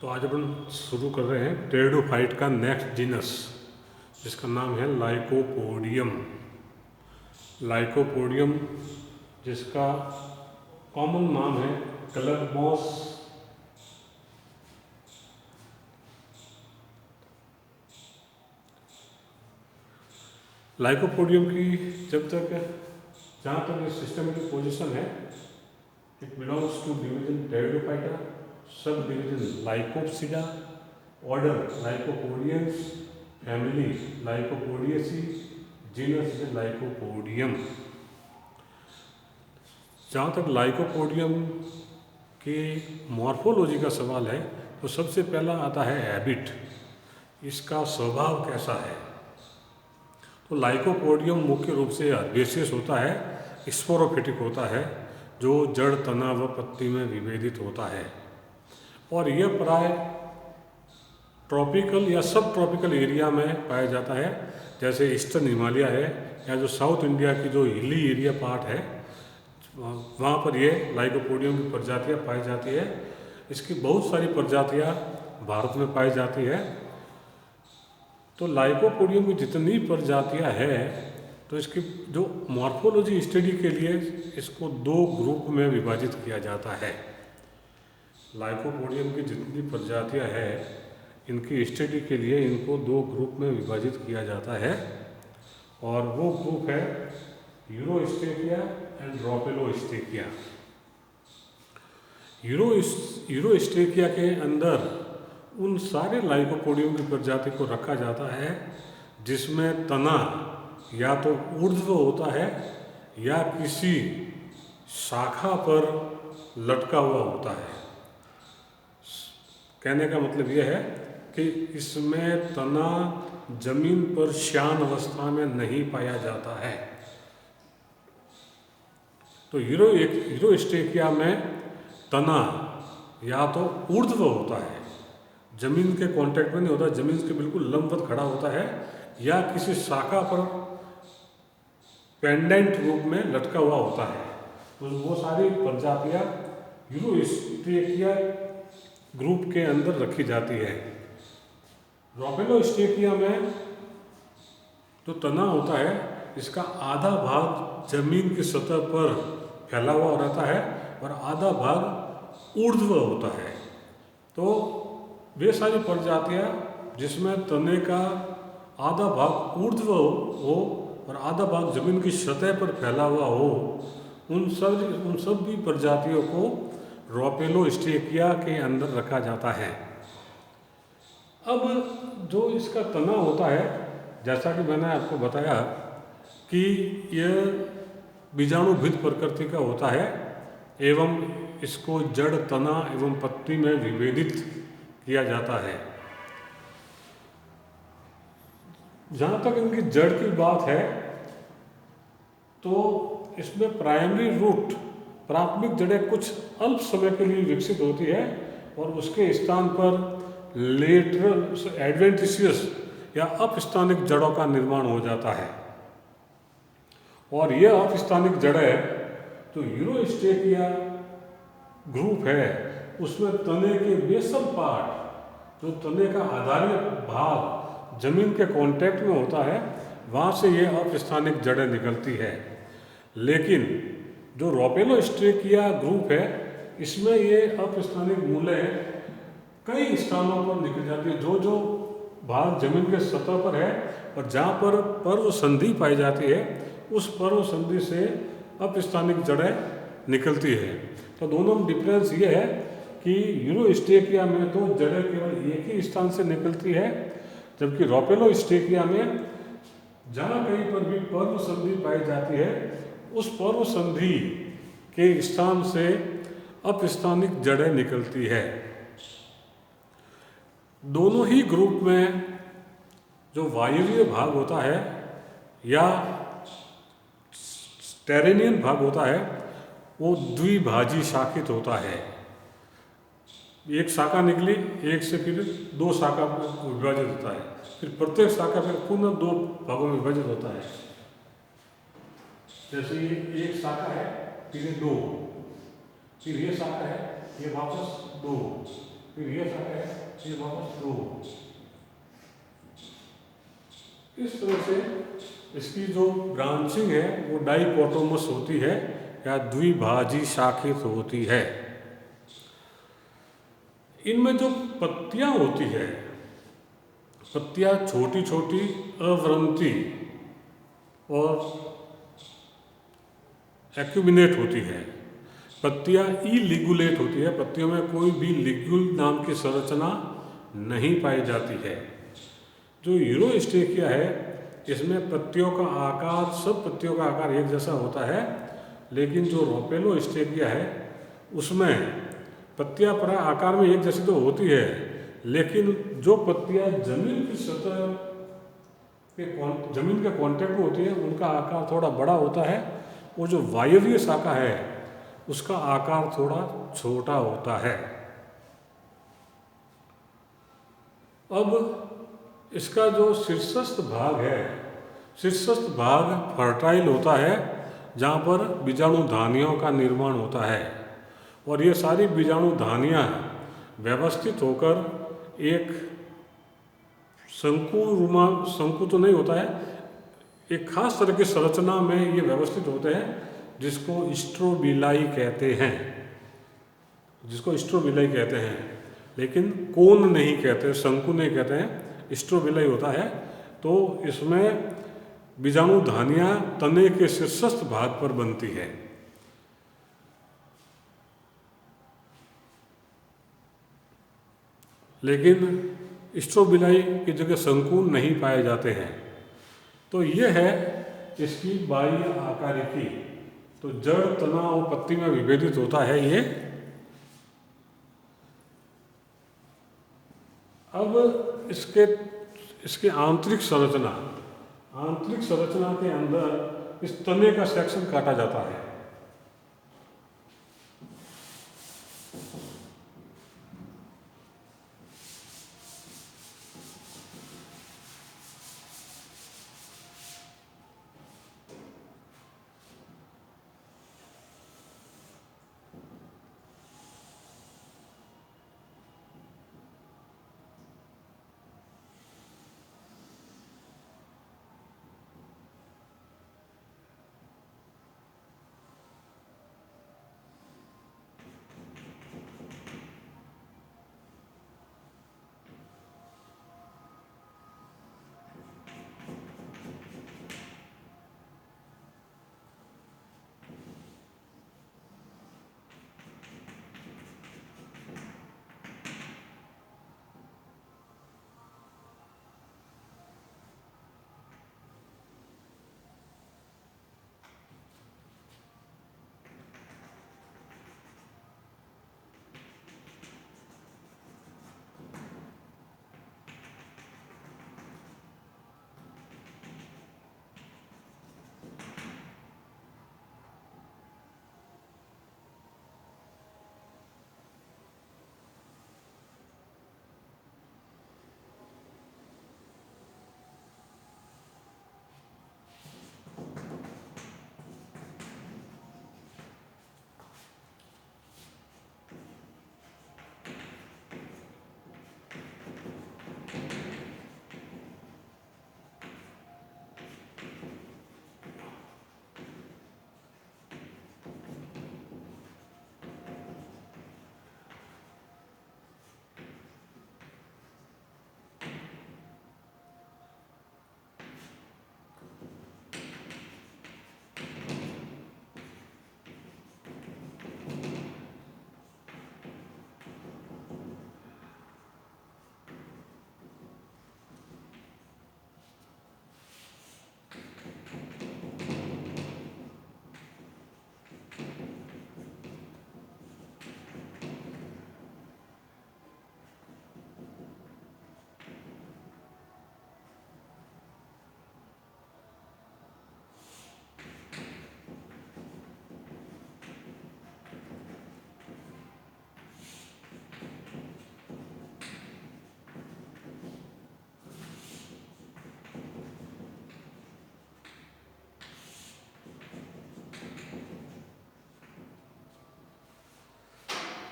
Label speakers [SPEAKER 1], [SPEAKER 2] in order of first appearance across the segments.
[SPEAKER 1] तो आज अपन शुरू कर रहे हैं टेरिडोफाइट का नेक्स्ट जीनस, जिसका नाम है लाइकोपोडियम। लाइकोपोडियम जिसका कॉमन नाम है क्लबमॉस लाइकोपोडियम की जहाँ तक इस सिस्टम की पोजीशन है, it belongs to division Pteridophyta, sub division Lycopsida, order Lycopodiales, family Lycopodiaceae, genus है लाइकोपोडियम। जहाँ तक लाइकोपोडियम के मॉर्फोलॉजी का सवाल है तो सबसे पहला आता है हैबिट, इसका स्वभाव कैसा है। तो लाइकोपोडियम मुख्य रूप से अर्बेसियस होता है, स्पोरोफिटिक होता है, जो जड़, तना व पत्ती में विभेदित होता है और यह प्राय ट्रॉपिकल या सब ट्रॉपिकल एरिया में पाया जाता है, जैसे ईस्टर्न हिमालय है या जो साउथ इंडिया की जो हिली एरिया पार्ट है, वहाँ पर ये लाइकोपोडियम की प्रजातियाँ पाई जाती है। इसकी बहुत सारी प्रजातियाँ भारत में पाई जाती है। तो लाइकोपोडियम की जितनी प्रजातियाँ हैं, तो इसकी जो मॉर्फोलॉजी स्टडी के लिए इसको दो ग्रुप में विभाजित किया जाता है। लाइकोपोडियम की जितनी प्रजातियाँ हैं, इनकी स्टडी के लिए इनको दो ग्रुप में विभाजित किया जाता है और वो ग्रुप है यूरोस्टेकिया एंड ड्रोपेलोस्टेकिया। यूरोस्टेकिया के अंदर उन सारे लाइकोपोडियम की प्रजाति को रखा जाता है जिसमें तना या तो ऊर्ध्व होता है या किसी शाखा पर लटका हुआ होता है। कहने का मतलब यह है कि इसमें तना जमीन पर श्यान अवस्था में नहीं पाया जाता है। तो यूरोस्टेकिया में तना या तो ऊर्ध्व होता है, जमीन के कांटेक्ट में नहीं होता, जमीन के बिल्कुल लंबवत खड़ा होता है, या किसी शाखा पर पेंडेंट रूप में लटका हुआ होता है। तो वो सारी प्रजातियां यूरोस्टेकिया ग्रुप के अंदर रखी जाती है। ड्रोपेलोस्टेकिया में जो तना होता है, इसका आधा भाग जमीन की सतह पर फैला हुआ रहता है और आधा भाग ऊर्ध्व होता है। तो वे सारी प्रजातियां जिसमें तने का आधा भाग ऊर्ध्व हो और आधा भाग जमीन की सतह पर फैला हुआ हो, उन सब भी प्रजातियों को ड्रोपेलोस्टेकिया के अंदर रखा जाता है। अब जो इसका तना होता है, जैसा कि मैंने आपको बताया कि यह बीजाणुभिद प्रकृति का होता है एवं इसको जड़, तना एवं पत्ती में विभेदित किया जाता है। जहाँ तक इनकी जड़ की बात है, तो इसमें प्राइमरी रूट, प्राथमिक जड़ें कुछ अल्प समय के लिए विकसित होती है और उसके स्थान पर लेटरल एडवेंटिशियस या अपस्थानिक जड़ों का निर्माण हो जाता है। और यह अपस्थानिक जड़ें तो यूरोस्टेकिया ग्रुप है, उसमें तने के बेसल पार्ट, जो तने का आधारीय भाग जमीन के कांटेक्ट में होता है, वहाँ से ये अपस्थानिक जड़ें निकलती है। लेकिन जो ड्रोपेलोस्टेकिया ग्रुप है, इसमें ये अपस्थानिक मूलें कई स्थानों पर निकल जाती है। जो भाग जमीन के सतह पर है और जहाँ पर पर्व संधि पाई जाती है, उस पर्व संधि से अपस्थानिक जड़ें निकलती है। तो दोनों में डिफरेंस ये है कि यूरोस्टेकिया में तो जड़ें केवल एक ही स्थान से निकलती है, जबकि ड्रोपेलोस्टेकिया में जहाँ कहीं पर भी पर्व संधि पाई जाती है, उस पर्व संधि के स्थान से अपस्थानिक जड़ें निकलती है। दोनों ही ग्रुप में जो वायवीय भाग होता है या टेरेनियन भाग होता है, वो द्विभाजी शाखित होता है। एक शाखा निकली, एक से फिर दो शाखा में विभाजित होता है, फिर प्रत्येक शाखा फिर पुनः दो भागों में विभाजित होता है। जैसे ये एक शाखा है, फिर ये दो, फिर ये शाखा है, ये वापस दो, फिर ये शाखा है, ये वापस ध्रुव। इस तरह से इसकी जो ब्रांचिंग है वो डाइकोटोमस होती है या द्विभाजी शाखित होती है। इनमें जो पत्तियां होती है, पत्तियां छोटी छोटी अवृंती और एक्यूमिनेट होती है। पत्तियां इलिगुलेट होती है, पत्तियों में कोई भी लिग्यूल नाम की संरचना नहीं पाई जाती है। जो यूरोस्टेकिया है इसमें पत्तियों का आकार, सब पत्तियों का आकार एक जैसा होता है, लेकिन जो रोपेलोस्टेकिया है उसमें पत्तियां प्राय आकार में एक जैसी तो होती है, लेकिन जो पत्तियां जमीन की सतह के जमीन के कांटेक्ट में होती है उनका आकार थोड़ा बड़ा होता है। वो जो वायवीय शाखा है उसका आकार थोड़ा छोटा होता है। अब इसका जो शीर्षस्थ भाग है, शीर्षस्थ भाग फर्टाइल होता है जहाँ पर बीजाणु धानियों का निर्माण होता है, और ये सारी बीजाणु धानियाँ व्यवस्थित होकर एक शंकु तो नहीं होता है, एक खास तरह की संरचना में ये व्यवस्थित होते हैं जिसको स्ट्रोबिलाई कहते हैं, लेकिन कोन नहीं कहते, शंकु नहीं कहते हैं, स्ट्रोबिलाई होता है। तो इसमें बीजाणु धानियाँ तने के शीर्षस्थ भाग पर बनती है। लेकिन स्ट्रोबिलाई की जगह शंकु नहीं पाए जाते हैं। तो यह है इसकी बाह्य आकारिकी। तो जड़, तना और पत्ती में विभेदित होता है ये। अब इसके आंतरिक संरचना के अंदर इस तने का सेक्शन काटा जाता है।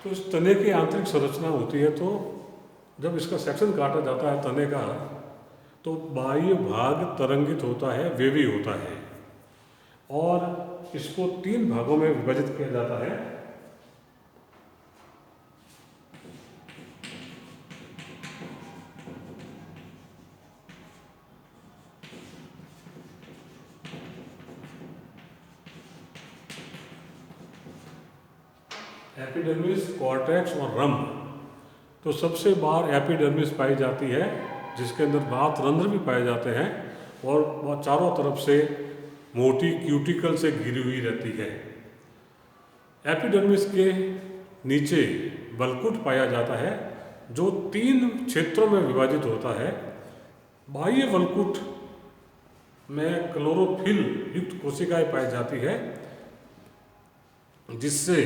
[SPEAKER 1] तो इस तने की आंतरिक संरचना होती है, तो जब इसका सेक्शन काटा जाता है तने का, तो बाह्य भाग तरंगित होता है, वेवी होता है, और इसको 3 भागों में विभाजित किया जाता है। एपिडर्मिस, कॉर्टेक्स और रंध्र। तो सबसे बाहर एपिडर्मिस पाई जाती है, जिसके अंदर बात रंध्र भी पाए जाते हैं, और वह चारों तरफ से मोटी क्यूटिकल से घिरी हुई रहती है। एपिडर्मिस के नीचे वल्कुट पाया जाता है, जो 3 क्षेत्रों में विभाजित होता है। बाह्य वल्कुट में क्लोरोफिल युक्त कोशिकाएं पाई जाती है, जिससे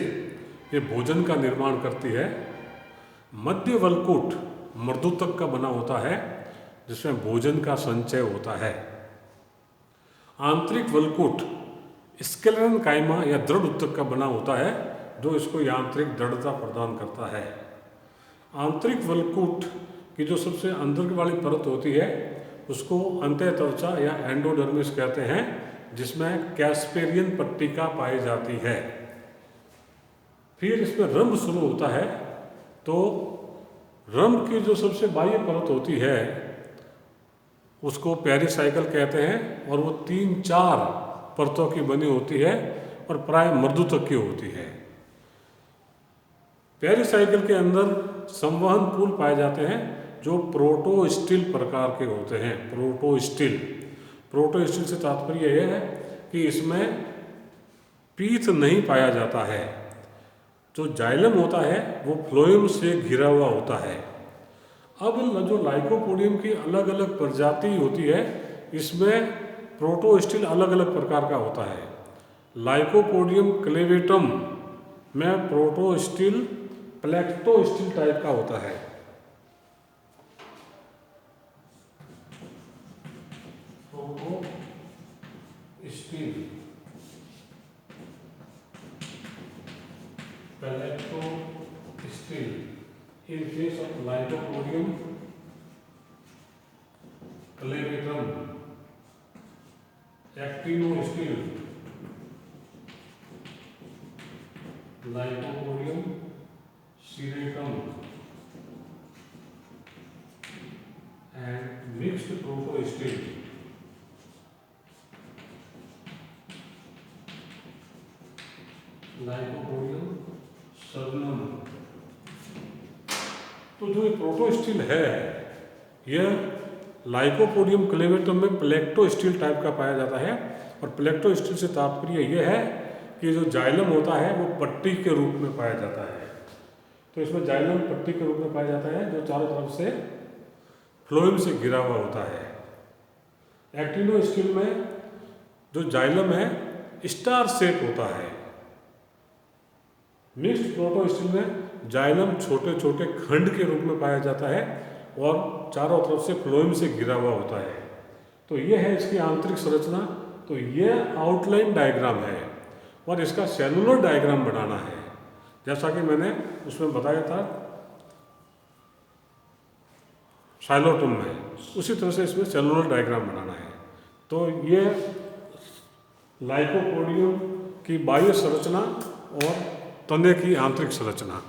[SPEAKER 1] ये भोजन का निर्माण करती है। मध्य वल्कुट मर्दूतक का बना होता है, जिसमें भोजन का संचय होता है। आंतरिक वल्कुट स्केलेटन काइमा या दृढ़ उत्तक का बना होता है, जो इसको यांत्रिक दृढ़ता प्रदान करता है। आंतरिक वल्कुट की जो सबसे अंदर वाली परत होती है, उसको अंतःत्वचा या एंडोडर्मिस कहते हैं, जिसमें कैस्पेरियन पट्टिका पाई जाती है। फिर इसमें रंध्र शुरू होता है, तो रंध्र की जो सबसे बाह्य परत होती है उसको पेरिसाइकल कहते हैं, और वो 3-4 परतों की बनी होती है और प्राय मर्दूतक की होती है। पेरिसाइकल के अंदर संवहन पुल पाए जाते हैं, जो प्रोटोस्टिल प्रकार के होते हैं। प्रोटोस्टिल से तात्पर्य यह है कि इसमें पीत नहीं पाया जाता है। जो जाइलम होता है वो फ्लोएम से घिरा हुआ होता है। अब जो लाइकोपोडियम की अलग अलग प्रजाति होती है, इसमें प्रोटोस्टिल अलग अलग प्रकार का होता है। लाइकोपोडियम क्लेवेटम में प्रोटोस्टिल प्लेक्टोस्टिल टाइप का होता है। प्रोटोस्टिल, प्लेक्टोस्टिल in case of Lycopodium clavatum, actinostil, Lycopodium serratum, and mixed protostil, Lycopodium sternum। तो जो ये प्रोटोस्टिल है, यह लाइकोपोडियम क्लेवेटम में प्लेक्टोस्टिल टाइप का पाया जाता है। और प्लेक्टोस्टिल से तात्पर्य यह है कि जो जाइलम होता है वो पट्टी के रूप में पाया जाता है। तो इसमें जाइलम पट्टी के रूप में पाया जाता है, जो चारों तरफ से फ्लोएम से घिरा हुआ होता है। एक्टिनोस्टिल में जो जाइलम है स्टार शेप होता है। मिक्स्ड प्रोटोस्टिल में जाइलम छोटे छोटे खंड के रूप में पाया जाता है और चारों तरफ से फ्लोएम से घिरा हुआ होता है। तो ये है इसकी आंतरिक संरचना। तो ये आउटलाइन डायग्राम है, और इसका सेलुलर डायग्राम बनाना है, जैसा कि मैंने उसमें बताया था साइलोटम में। उसी तरह से इसमें सेलुलर डायग्राम बनाना है। तो ये लाइकोपोडियम की बाह्य संरचना और तने की आंतरिक संरचना।